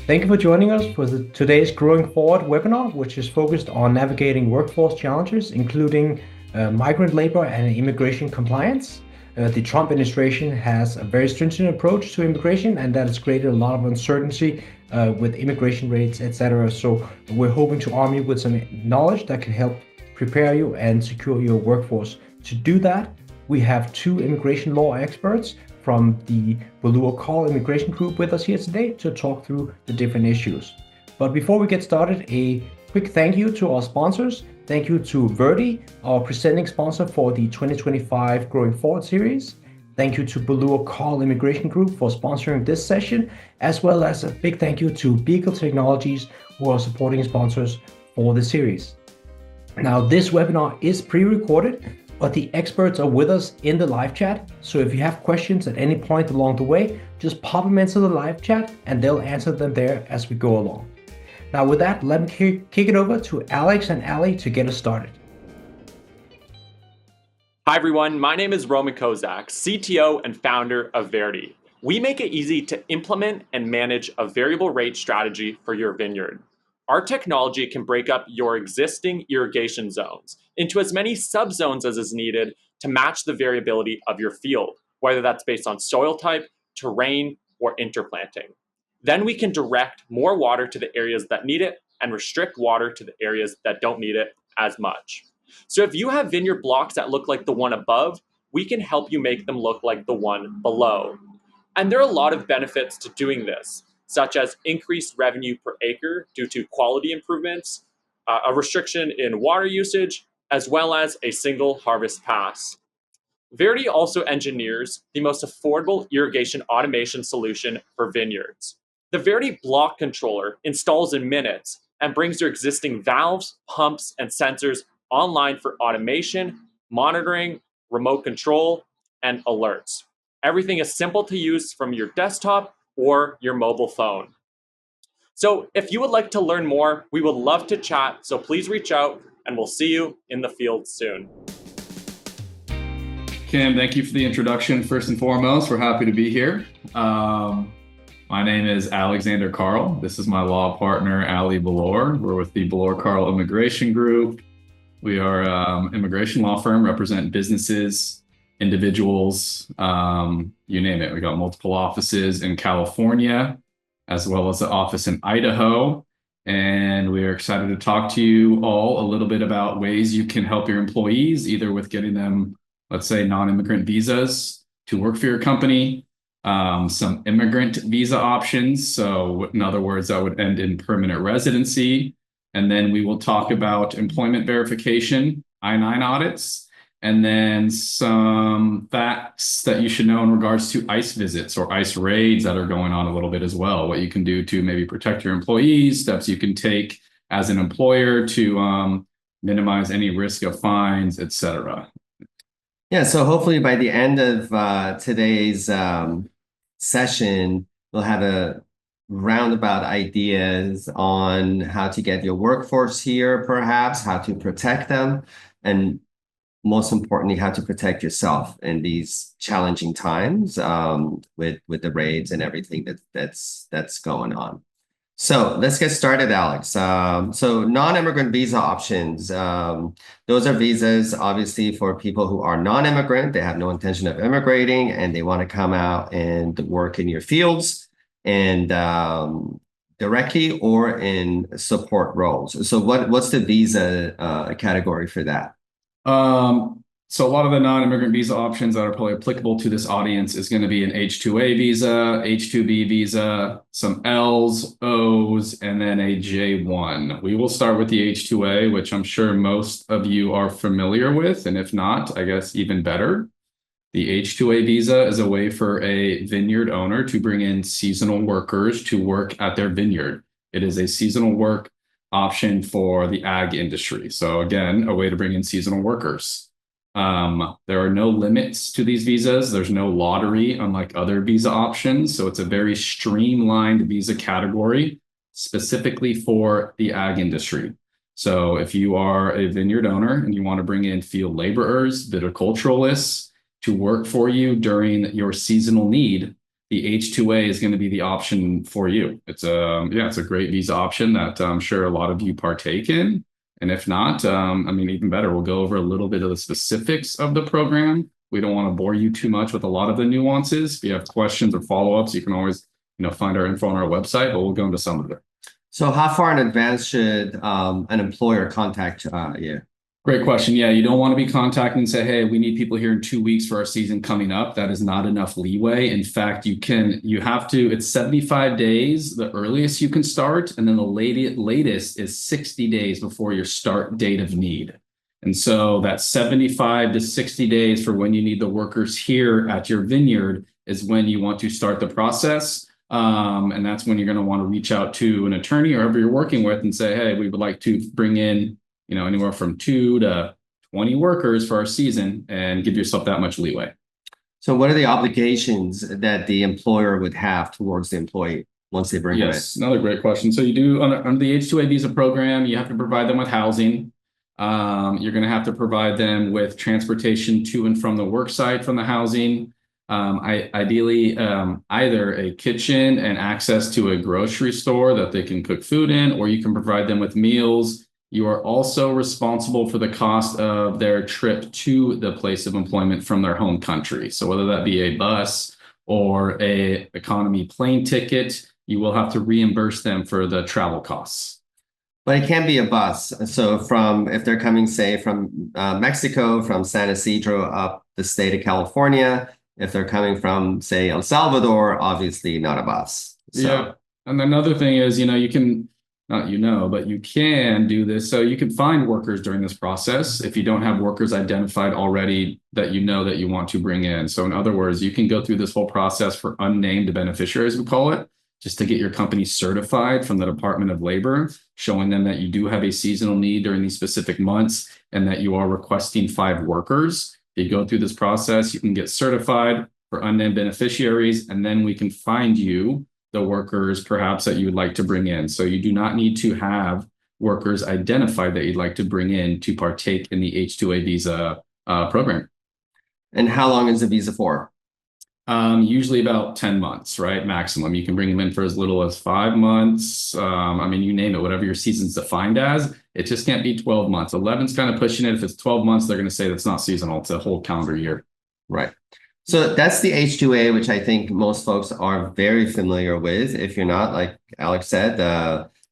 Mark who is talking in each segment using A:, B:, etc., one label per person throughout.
A: Thank you for joining us for today's Growing Forward webinar, which is focused on navigating workforce challenges, including migrant labor and immigration compliance. The Trump administration has a very stringent approach to immigration, and that has created a lot of uncertainty with immigration rates, etc. So we're hoping to arm you with some knowledge that can help prepare you and secure your workforce. To do that, we have two immigration law experts from the Blue Call Immigration Group with us here today to talk through the different issues. But before we get started, a quick thank you to our sponsors. Thank you to Verdi, our presenting sponsor for the 2025 Growing Forward series. Thank you to Blue Call Immigration Group for sponsoring this session, as well as a big thank you to Beagle Technologies, who are supporting sponsors for the series. Now, this webinar is pre-recorded, but the experts are with us in the live chat. So if you have questions at any point along the way, just pop them into the live chat and they'll answer them there as we go along. Now with that, let me kick it over to Alex and Ali to get us started.
B: Hi everyone, my name is Roman Kozak, CTO and founder of Verdi. We make it easy to implement and manage a variable rate strategy for your vineyard. Our technology can break up your existing irrigation zones into as many subzones as is needed to match the variability of your field, whether that's based on soil type, terrain, or interplanting. Then we can direct more water to the areas that need it and restrict water to the areas that don't need it as much. So if you have vineyard blocks that look like the one above, we can help you make them look like the one below. And there are a lot of benefits to doing this, such as increased revenue per acre due to quality improvements, a restriction in water usage, as well as a single harvest pass. Verdi also engineers the most affordable irrigation automation solution for vineyards. The Verdi block controller installs in minutes and brings your existing valves, pumps, and sensors online for automation, monitoring, remote control, and alerts. Everything is simple to use from your desktop or your mobile phone. So if you would like to learn more, we would love to chat, so please reach out and we'll see you in the field soon.
C: Kim, thank you for the introduction. First and foremost, we're happy to be here. My name is Alexander Carl. This is my law partner, Ali Balor. We're with the Balor Carl Immigration Group. We are an immigration law firm, represent businesses, individuals, you name it. We got multiple offices in California, as well as an office in Idaho. And we are excited to talk to you all a little bit about ways you can help your employees, either with getting them, let's say, non-immigrant visas to work for your company, some immigrant visa options. So in other words, that would end in permanent residency. And then we will talk about employment verification, I-9 audits, and then some facts that you should know in regards to ICE visits or ICE raids that are going on a little bit as well. What you can do to maybe protect your employees, steps you can take as an employer to minimize any risk of fines, etc.
D: Yeah, so hopefully by the end of today's session, we'll have a roundabout ideas on how to get your workforce here, perhaps, how to protect them, and most importantly, how to protect yourself in these challenging times with the raids and everything that's going on. So let's get started, Alex. So non-immigrant visa options. Those are visas, obviously, for people who are non-immigrant. They have no intention of immigrating, and they want to come out and work in your fields and directly or in support roles. So what's the visa category for that?
C: So a lot of the non-immigrant visa options that are probably applicable to this audience is going to be an H-2A visa, H-2B visa, some L's, O's, and then a J-1. We will start with the H-2A, which I'm sure most of you are familiar with, and if not, I guess even better. The H-2A visa is a way for a vineyard owner to bring in seasonal workers to work at their vineyard. It is a seasonal work option for the ag industry. So again, a way to bring in seasonal workers. There are no limits to these visas. There's no lottery, unlike other visa options. So it's a very streamlined visa category specifically for the ag industry. So if you are a vineyard owner and you want to bring in field laborers, viticulturalists to work for you during your seasonal need, the H-2A is going to be the option for you. It's a great visa option that I'm sure a lot of you partake in. And if not, I mean, even better, we'll go over a little bit of the specifics of the program. We don't want to bore you too much with a lot of the nuances. If you have questions or follow-ups, you can always, find our info on our website, but we'll go into some of it.
D: So how far in advance should an employer contact you?
C: Great question. Yeah, you don't want to be contacting and say, hey, we need people here in 2 weeks for our season coming up. That is not enough leeway. In fact, it's 75 days, the earliest you can start, and then the latest is 60 days before your start date of need. And so that 75 to 60 days for when you need the workers here at your vineyard is when you want to start the process. And that's when you're going to want to reach out to an attorney or whoever you're working with and say, hey, we would like to bring in anywhere from 2 to 20 workers for our season, and give yourself that much leeway.
D: So what are the obligations that the employer would have towards the employee once they bring them in?
C: Yes, another great question. So you do, under the H-2A visa program, you have to provide them with housing. You're going to have to provide them with transportation to and from the work site from the housing. Ideally, either a kitchen and access to a grocery store that they can cook food in, or you can provide them with meals. You are also responsible for the cost of their trip to the place of employment from their home country. So whether that be a bus or a economy plane ticket, you will have to reimburse them for the travel costs.
D: But it can be a bus. So if they're coming, say, from Mexico, from San Isidro up the state of California, if they're coming from, say, El Salvador, obviously not a bus. So.
C: Yeah. And another thing is, you can, but you can do this. So you can find workers during this process if you don't have workers identified already that that you want to bring in. So in other words, you can go through this whole process for unnamed beneficiaries, we call it, just to get your company certified from the Department of Labor, showing them that you do have a seasonal need during these specific months and that you are requesting 5 workers. You go through this process, you can get certified for unnamed beneficiaries, and then we can find you the workers perhaps that you would like to bring in. So you do not need to have workers identified that you'd like to bring in to partake in the H-2A visa program.
D: And how long is the visa for?
C: Usually about 10 months, right? Maximum. You can bring them in for as little as 5 months. You name it, whatever your season's defined as. It just can't be 12 months. 11's kind of pushing it. If it's 12 months, they're going to say that's not seasonal. It's a whole calendar year.
D: Right. So that's the H-2A, which I think most folks are very familiar with. If you're not, like Alex said,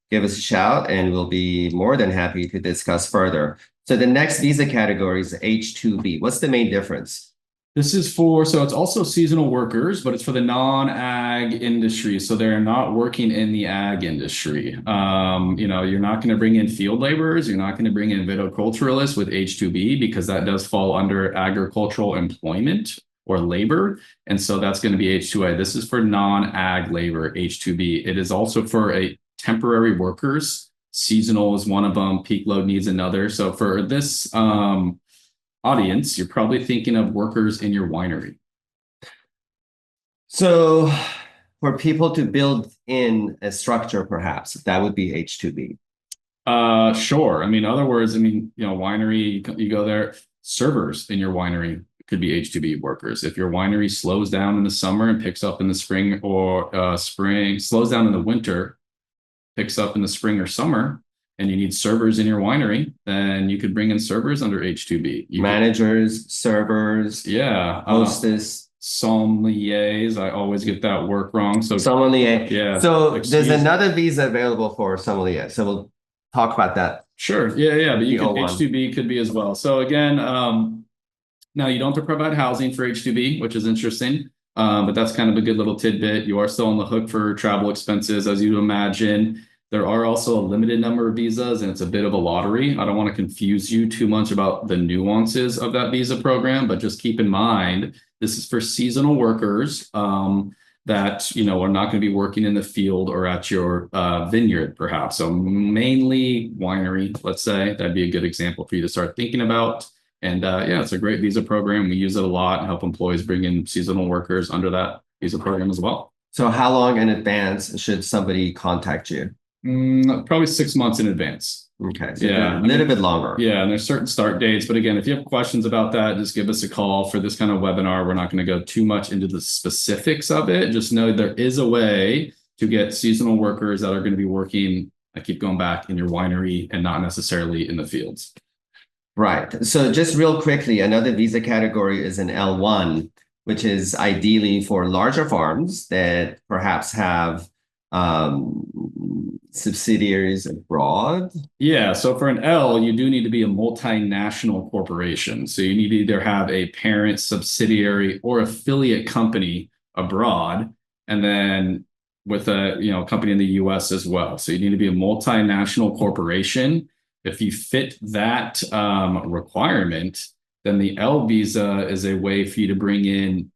D: give us a shout and we'll be more than happy to discuss further. So the next visa category is H-2B. What's the main difference?
C: This is so it's also seasonal workers, but it's for the non-ag industry. So they're not working in the ag industry. You're not going to bring in field laborers. You're not going to bring in viticulturalists with H-2B because that does fall under agricultural employment or labor. And so that's going to be H-2A. This is for non-ag labor, H-2B. It is also for a temporary workers. Seasonal is one of them. Peak load needs another. So for this audience, you're probably thinking of workers in your winery.
D: So for people to build in a structure, perhaps that would be H-2B.
C: Sure. In other words, winery, you go there, servers in your winery could be H-2B workers. If your winery slows down in the summer and picks up in the spring or slows down in the winter, picks up in the spring or summer, and you need servers in your winery, then you could bring in servers under H-2B.
D: Managers, servers, hostess,
C: sommeliers. I always get that work wrong. So
D: sommelier.
C: Yeah.
D: So there's another visa available for sommelier. So we'll talk about that.
C: Sure. Yeah. But H-2B could be as well. So again, now you don't have to provide housing for H-2B, which is interesting. But that's kind of a good little tidbit. You are still on the hook for travel expenses, as you'd imagine. There are also a limited number of visas, and it's a bit of a lottery. I don't want to confuse you too much about the nuances of that visa program, but just keep in mind, this is for seasonal workers that are not going to be working in the field or at your vineyard, perhaps. So mainly winery, let's say. That'd be a good example for you to start thinking about. And it's a great visa program. We use it a lot and help employees bring in seasonal workers under that visa program as well.
D: So how long in advance should somebody contact you?
C: Probably 6 months in advance.
D: Okay, so
C: Yeah,
D: a little bit longer.
C: Yeah, and there's certain start dates. But again, if you have questions about that, just give us a call for this kind of webinar. We're not going to go too much into the specifics of it. Just know there is a way to get seasonal workers that are going to be working, I keep going back, in your winery and not necessarily in the fields.
D: Right. So just real quickly, another visa category is an L1, which is ideally for larger farms that perhaps have subsidiaries abroad.
C: Yeah, so for an L, you do need to be a multinational corporation. So you need to either have a parent, subsidiary, or affiliate company abroad, and then with a company in the US as well. So you need to be a multinational corporation. If you fit that requirement, then the L visa is a way for you to bring in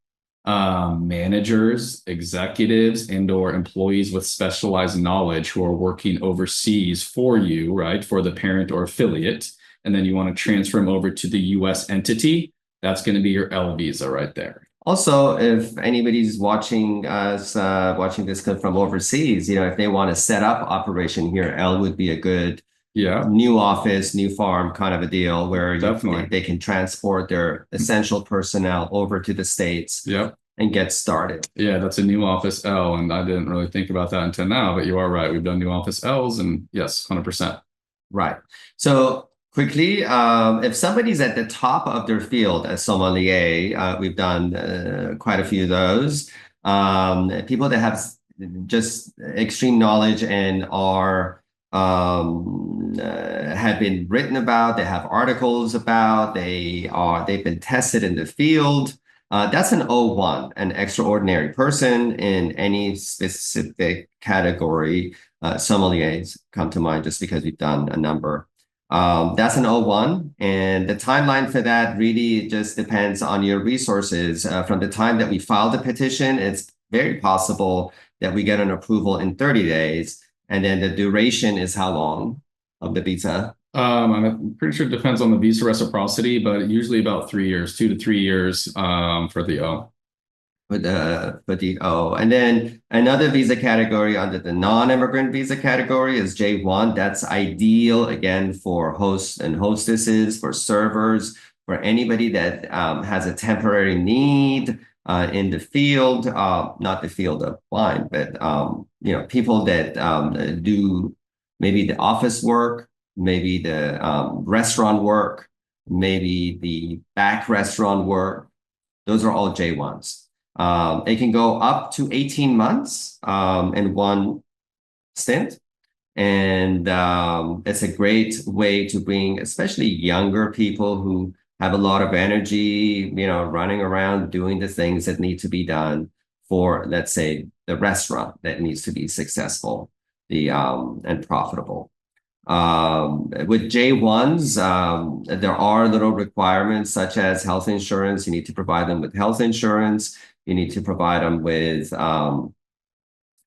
C: managers, executives, and/or employees with specialized knowledge who are working overseas for you, right, for the parent or affiliate. And then you want to transfer them over to the US entity. That's going to be your L visa right there.
D: Also, if anybody's watching us, watching this from overseas, if they want to set up operation here, L would be a good new office, new farm kind of a deal where they can transport their essential personnel over to the States and get started.
C: Yeah, that's a new office L. And I didn't really think about that until now, but you are right. We've done new office Ls, and yes, 100%.
D: Right. So quickly, if somebody's at the top of their field as sommelier, we've done quite a few of those. People that have just extreme knowledge and are have been written about, they have articles about, they've been tested in the field. That's an O1, an extraordinary person in any specific category. Sommeliers come to mind just because we've done a number. That's an O1, and the timeline for that really just depends on your resources. From the time that we filed the petition, it's very possible that we get an approval in 30 days. And then the duration is how long of the visa?
C: I'm pretty sure it depends on the visa reciprocity, but usually about 3 years, 2 to 3 years for the O.
D: For the O. And then another visa category under the non-immigrant visa category is J1. That's ideal, again, for hosts and hostesses, for servers, for anybody that has a temporary need in the field, not the field of wine, but people that do maybe the office work, maybe the restaurant work, maybe the back restaurant work. Those are all J1s. It can go up to 18 months in one stint. And it's a great way to bring especially younger people who have a lot of energy, running around doing the things that need to be done for, let's say, the restaurant that needs to be successful and profitable. With J1s, there are little requirements such as health insurance. You need to provide them with health insurance. You need to provide them with,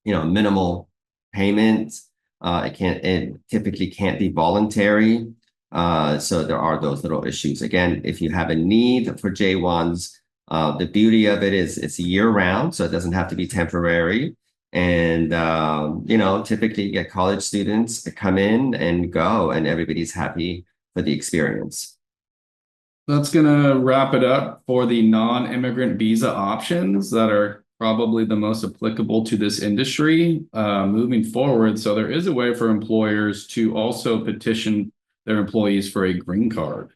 D: minimal payment. It typically can't be voluntary. So there are those little issues. Again, if you have a need for J1s, the beauty of it is it's year round, so it doesn't have to be temporary. And, typically you get college students to come in and go, and everybody's happy for the experience.
C: That's going to wrap it up for the non-immigrant visa options that are probably the most applicable to this industry moving forward. So there is a way for employers to also petition their employees for a green card.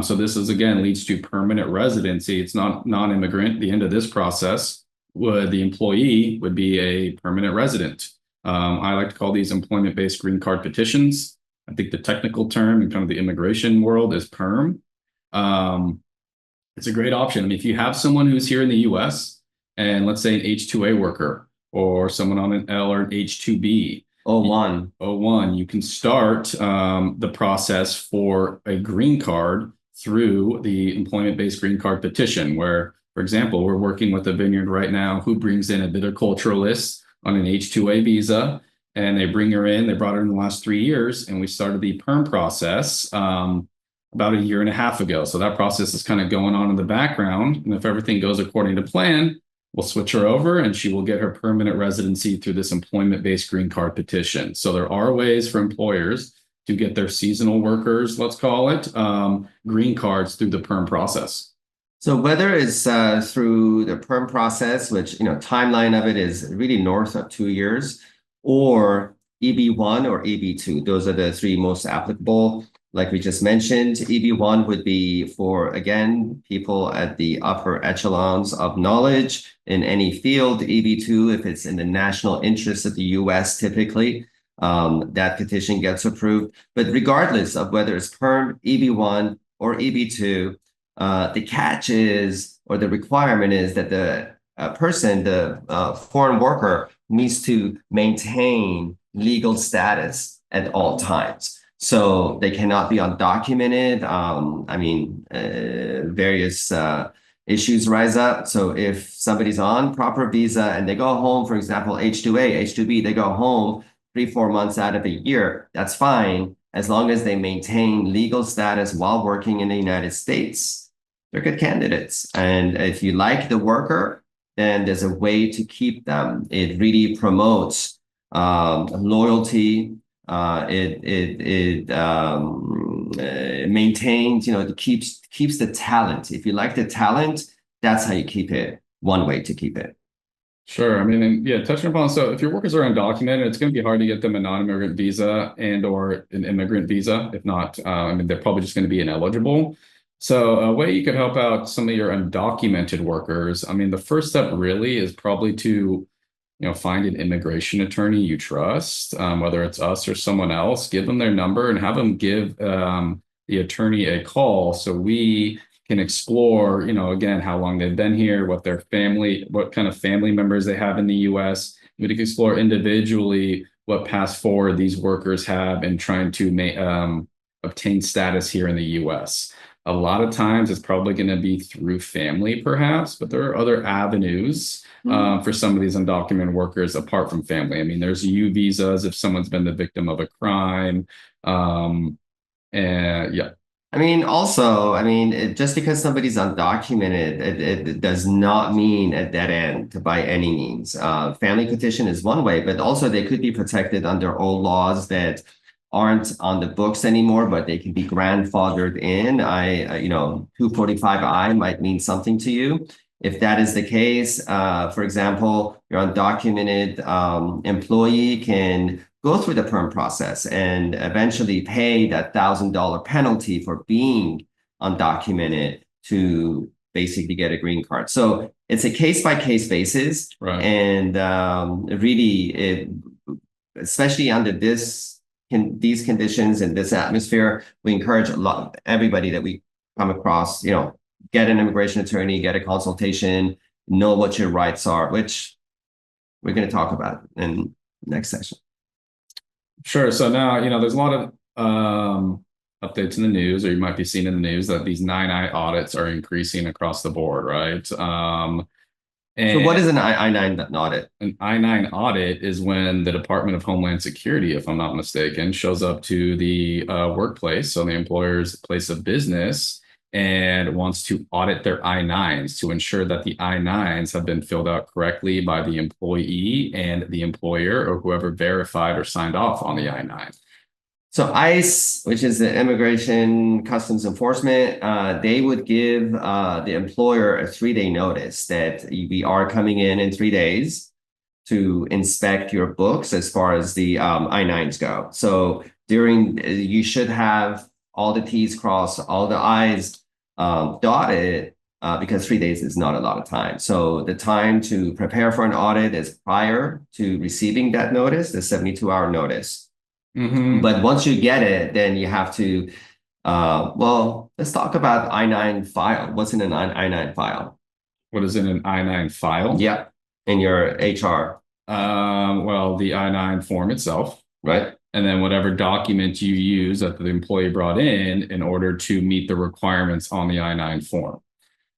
C: So this is, again, leads to permanent residency. It's not non-immigrant. The end of this process, the employee would be a permanent resident. I like to call these employment-based green card petitions. I think the technical term in kind of the immigration world is perm. It's a great option. I mean, if you have someone who's here in the US and let's say an H-2A worker or someone on an L or an H-2B, O1, you can start the process for a green card through the employment-based green card petition, where, for example, we're working with a vineyard right now who brings in a viticulturalist on an H-2A visa, and they bring her in. They brought her in the last 3 years, and we started the perm process about a year and a half ago. So that process is kind of going on in the background. And if everything goes according to plan, We'll switch her over and she will get her permanent residency through this employment-based green card petition. So there are ways for employers to get their seasonal workers, let's call it, green cards through the perm process.
D: So whether it's through the perm process, which, timeline of it is really north of 2 years, or EB1 or EB2, those are the three most applicable. Like we just mentioned, EB1 would be for, again, people at the upper echelons of knowledge in any field. EB2, if it's in the national interest of the US, typically, that petition gets approved. But regardless of whether it's perm, EB1, or EB2, the catch is, or the requirement is that the person, the foreign worker, needs to maintain legal status at all times. So they cannot be undocumented. Various issues rise up. So if somebody's on proper visa and they go home, for example, H2A, H2B, they go home 3-4 months out of a year, that's fine, as long as they maintain legal status while working in the United States. They're good candidates. And if you like the worker, then there's a way to keep them. It really promotes loyalty. It maintains, it keeps the talent. If you like the talent, that's how you keep it. One way to keep it.
C: Sure. I mean, and yeah, touching upon, so if your workers are undocumented, it's going to be hard to get them a non-immigrant visa and or an immigrant visa. If not, they're probably just going to be ineligible. So a way you could help out some of your undocumented workers, the first step really is probably to, find an immigration attorney you trust, whether it's us or someone else, give them their number and have them give the attorney a call so we can explore, again, how long they've been here, what kind of family members they have in the US. We can explore individually what past forward these workers have in trying to obtain status here in the US. A lot of times it's probably going to be through family, perhaps, but there are other avenues for some of these undocumented workers apart from family. There's U visas if someone's been the victim of a crime. And yeah.
D: Just because somebody's undocumented, it does not mean a dead end by any means. Family petition is one way, but also they could be protected under old laws that aren't on the books anymore, but they can be grandfathered in. 245I might mean something to you. If that is the case, for example, your undocumented employee can go through the perm process and eventually pay that $1,000 penalty for being undocumented to basically get a green card. So it's a case-by-case basis.
C: Right.
D: And especially under these conditions and this atmosphere, we encourage everybody that we come across, get an immigration attorney, get a consultation, know what your rights are, which we're going to talk about in the next session.
C: Sure. So now, there's a lot of updates in the news, or you might be seeing in the news that these 9I audits are increasing across the board, right?
D: So what is an I-9 audit?
C: An I-9 audit is when the Department of Homeland Security, if I'm not mistaken, shows up to the workplace, so the employer's place of business, and wants to audit their I-9s to ensure that the I-9s have been filled out correctly by the employee and the employer or whoever verified or signed off on the I-9.
D: So ICE, which is the Immigration Customs Enforcement, they would give the employer a 3-day notice that we are coming in 3 days to inspect your books as far as the I-9s go. So you should have all the T's crossed, all the I's dotted, because 3 days is not a lot of time. So the time to prepare for an audit is prior to receiving that notice, the 72-hour notice.
C: Mm-hmm.
D: But once you get it, then you have to, let's talk about I-9 file. What's in an I-9 file?
C: What is in an I-9 file?
D: Yeah, in your HR.
C: The I-9 form itself.
D: Right.
C: And then whatever document you use that the employee brought in order to meet the requirements on the I-9 form.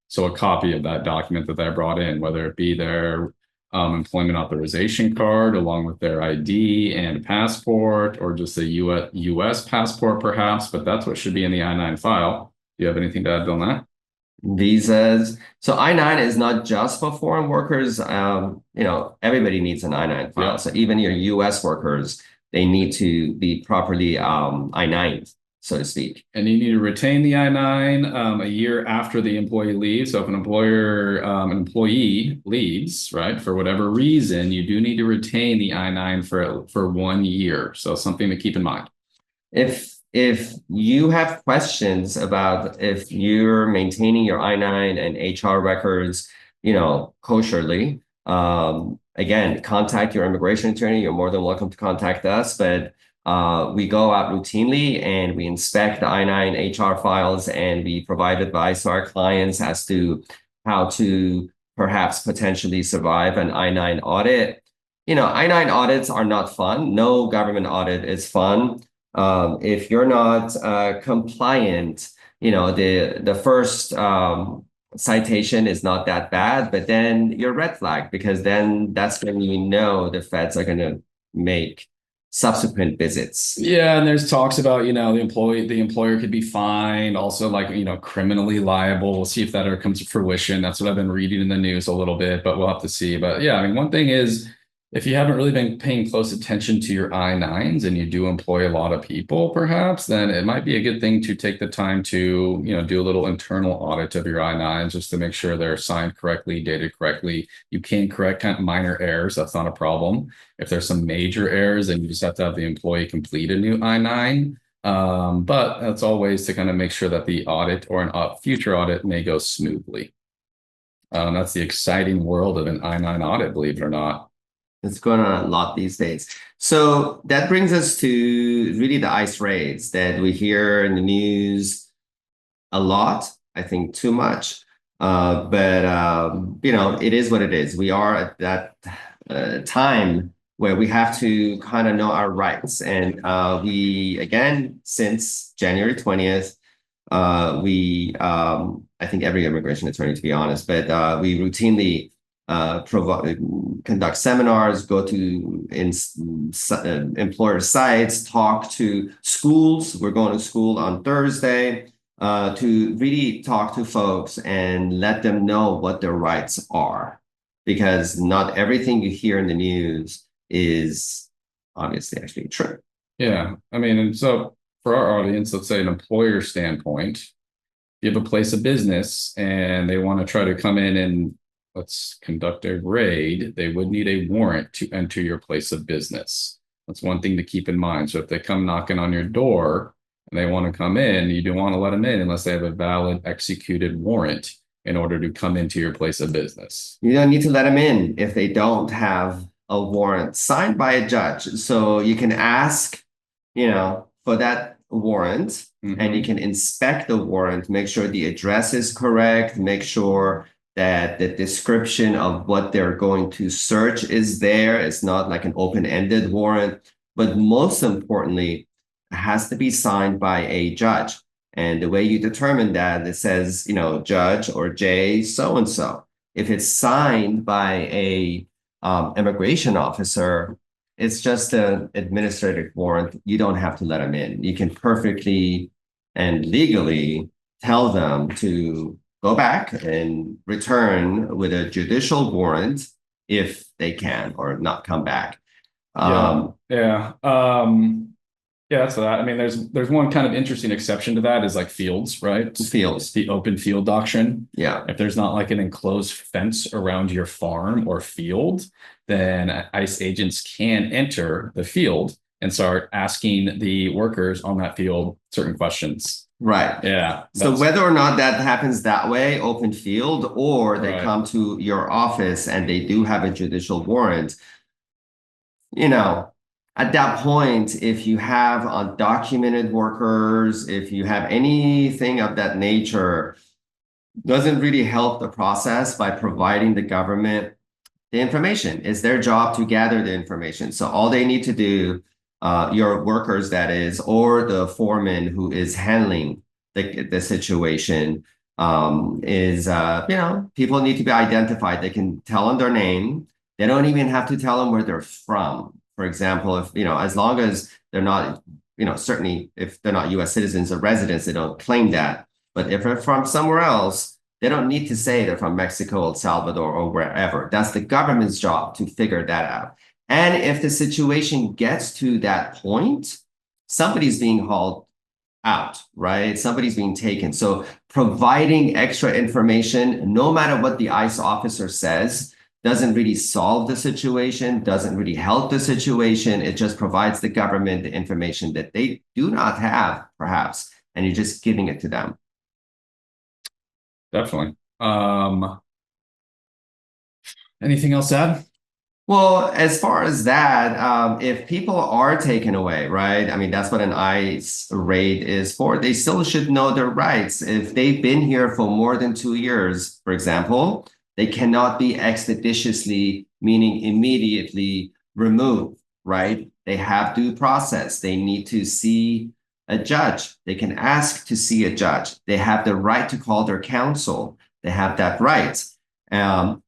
C: So a copy of that document that they brought in, whether it be their employment authorization card along with their ID and passport, or just a US passport perhaps, but that's what should be in the I-9 file. Do you have anything to add on that?
D: visas. So I-9 is not just for foreign workers. Everybody needs an I-9 file.
C: Yeah.
D: So even your US workers, they need to be properly I-9, so to speak.
C: And you need to retain the I-9 a year after the employee leaves. So if an employee leaves, right, for whatever reason, you do need to retain the I-9 for 1 year. So something to keep in mind.
D: If you have questions about if you're maintaining your I-9 and HR records, kosherly, again, contact your immigration attorney. You're more than welcome to contact us, but we go out routinely and we inspect the I-9 HR files and we provide advice to our clients as to how to perhaps potentially survive an I-9 audit. I-9 audits are not fun. No government audit is fun. If you're not compliant, the first citation is not that bad, but then you're red flag because then that's when the feds are going to make subsequent visits.
C: Yeah, and there's talks about, the employer could be fined, also like, criminally liable. We'll see if that ever comes to fruition. That's what I've been reading in the news a little bit, but we'll have to see. But yeah, I mean, one thing is, if you haven't really been paying close attention to your I-9s and you do employ a lot of people, perhaps, then it might be a good thing to take the time to, do a little internal audit of your I-9s just to make sure they're signed correctly, dated correctly. You can correct kind of minor errors. That's not a problem. If there's some major errors, then you just have to have the employee complete a new I-9. But that's always to kind of make sure that the audit or an future audit may go smoothly. That's the exciting world of an I-9 audit, believe it or not.
D: It's going on a lot these days. So that brings us to really the ICE raids that we hear in the news a lot, I think too much. But it is what it is. We are at that time where we have to kind of know our rights. And we, again, since January 20th, I think every immigration attorney, to be honest, but we routinely conduct seminars, go to employer sites, talk to schools. We're going to school on Thursday to really talk to folks and let them know what their rights are, because not everything you hear in the news is obviously actually true.
C: Yeah, I mean, and so for our audience, let's say an employer standpoint, you have a place of business and they want to try to come in and let's conduct a raid, they would need a warrant to enter your place of business. That's one thing to keep in mind. So if they come knocking on your door and they want to come in, you don't want to let them in unless they have a valid executed warrant in order to come into your place of business.
D: You don't need to let them in if they don't have a warrant signed by a judge. So you can ask, for that warrant, and you can inspect the warrant, make sure the address is correct, make sure that the description of what they're going to search is there. It's not like an open-ended warrant, but most importantly, it has to be signed by a judge. And the way you determine that, it says, Judge or J so-and-so. If it's signed by a immigration officer, it's just an administrative warrant. You don't have to let them in. You can perfectly and legally tell them to go back and return with a judicial warrant if they can, or not come back.
C: So that, I mean, there's one kind of interesting exception to that is like fields, right?
D: Fields.
C: The open field doctrine.
D: Yeah.
C: If there's not like an enclosed fence around your farm or field, then ICE agents can enter the field and start asking the workers on that field certain questions.
D: Right.
C: Yeah.
D: So whether or not that happens that way, open field, or they come to your office and they do have a judicial warrant, at that point, if you have undocumented workers, if you have anything of that nature, doesn't really help the process by providing the government the information. It's their job to gather the information. So all they need to do, your workers, that is, or the foreman who is handling the situation, is, people need to be identified. They can tell them their name. They don't even have to tell them where they're from. For example, if, as long as they're not, certainly if they're not US citizens or residents, they don't claim that. But if they're from somewhere else, They don't need to say they're from Mexico, El Salvador, or wherever. That's the government's job to figure that out. And if the situation gets to that point, somebody's being hauled out, right? Somebody's being taken. So providing extra information, no matter what the ICE officer says, doesn't really solve the situation, doesn't really help the situation. It just provides the government the information that they do not have, perhaps, and you're just giving it to them.
C: Definitely. Anything else to add?
D: Well, as far as that, if people are taken away, right? I mean, that's what an ICE raid is for. They still should know their rights. If they've been here for more than 2 years, for example, they cannot be expeditiously, meaning immediately removed, right? They have due process. They need to see a judge. They can ask to see a judge. They have the right to call their counsel. They have that right.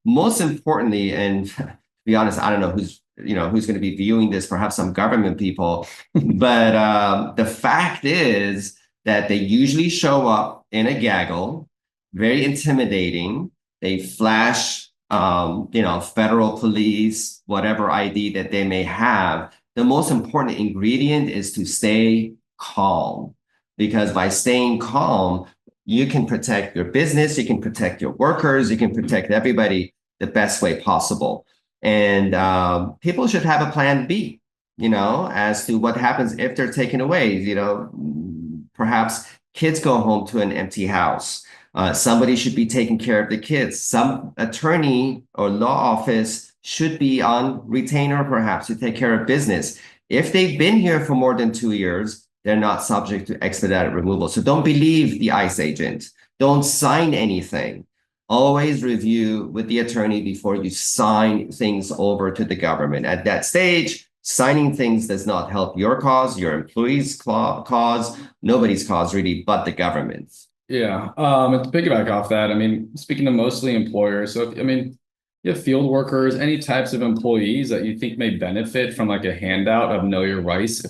D: Most importantly, and to be honest, I don't know who's going to be viewing this, perhaps some government people, but the fact is that they usually show up in a gaggle, very intimidating. They flash, federal police, whatever ID that they may have. The most important ingredient is to stay calm, because by staying calm, you can protect your business, you can protect your workers, you can protect everybody the best way possible. And people should have a plan B, as to what happens if they're taken away. Perhaps kids go home to an empty house. Somebody should be taking care of the kids. Some attorney or law office should be on retainer, perhaps, to take care of business. If they've been here for more than 2 years, they're not subject to expedited removal. So don't believe the ICE agent. Don't sign anything. Always review with the attorney before you sign things over to the government. At that stage, signing things does not help your cause, your employees' cause, nobody's cause really, but the government's.
C: Yeah. And to piggyback off that, I mean, speaking to mostly employers, so you have field workers, any types of employees that you think may benefit from like a handout of know your rights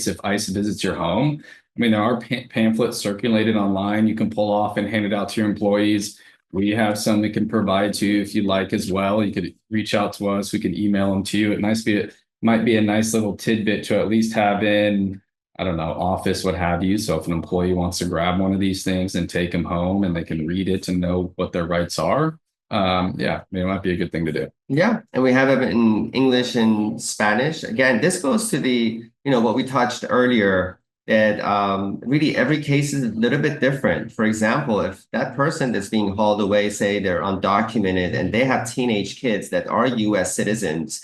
C: if ICE visits your home. I mean, there are pamphlets circulated online you can pull off and hand it out to your employees. We have some we can provide to you if you'd like as well. You could reach out to us. We can email them to you. It might be a nice little tidbit to at least have in, I don't know, office, what have you. So if an employee wants to grab one of these things and take them home and they can read it and know what their rights are, it might be a good thing to do.
D: Yeah, and we have it in English and Spanish. Again, this goes to the, what we touched earlier, that really every case is a little bit different. For example, if that person that's being hauled away, say they're undocumented and they have teenage kids that are US citizens,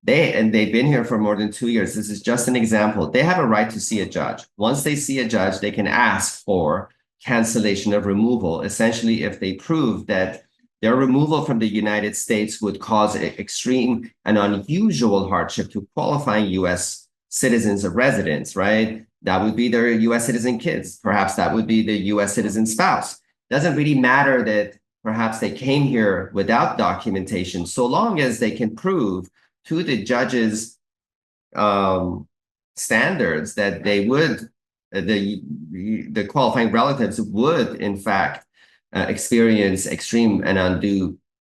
D: they've been here for more than 2 years. This is just an example. They have a right to see a judge. Once they see a judge, they can ask for cancellation of removal. Essentially, if they prove that their removal from the United States would cause extreme and unusual hardship to qualifying US citizens or residents, right? That would be their US citizen kids. Perhaps that would be the US citizen spouse. Doesn't really matter that perhaps they came here without documentation, so long as they can prove to the judge's standards that they would, the qualifying relatives would, in fact, experience extreme and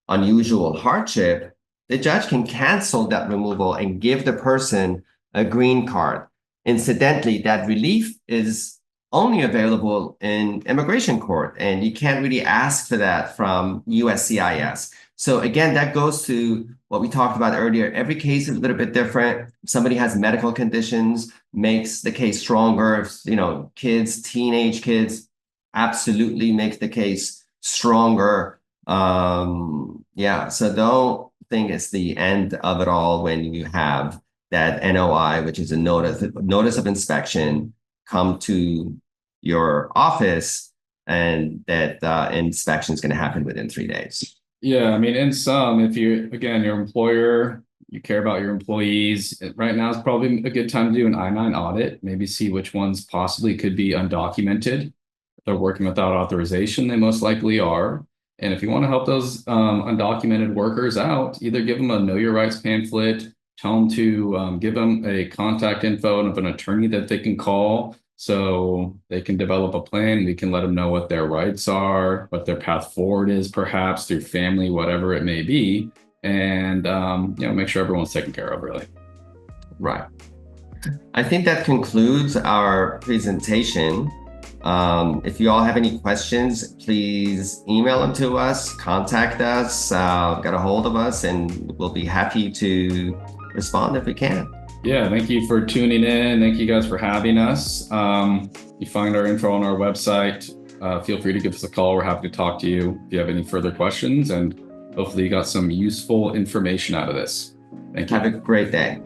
D: unusual hardship, the judge can cancel that removal and give the person a green card. Incidentally, that relief is only available in immigration court, and you can't really ask for that from USCIS. So again, that goes to what we talked about earlier. Every case is a little bit different. If somebody has medical conditions, makes the case stronger. Kids, teenage kids, absolutely makes the case stronger. So don't think it's the end of it all when you have that NOI, which is a notice of inspection, come to your office, and that inspection is going to happen within 3 days.
C: Yeah, I mean, in some, if your employer, you care about your employees, right now is probably a good time to do an I-9 audit, maybe see which ones possibly could be undocumented. If they're working without authorization, they most likely are. And if you want to help those undocumented workers out, either give them a Know Your Rights pamphlet, tell them to give them a contact info of an attorney that they can call, so they can develop a plan. We can let them know what their rights are, what their path forward is, perhaps through family, whatever it may be, and make sure everyone's taken care of, really.
D: Right. I think that concludes our presentation. If you all have any questions, please email them to us, contact us, get a hold of us, and we'll be happy to respond if we can.
C: Yeah, thank you for tuning in. Thank you guys for having us. You find our info on our website. Feel free to give us a call. We're happy to talk to you if you have any further questions, and hopefully you got some useful information out of this. Thank you.
D: Have a great day.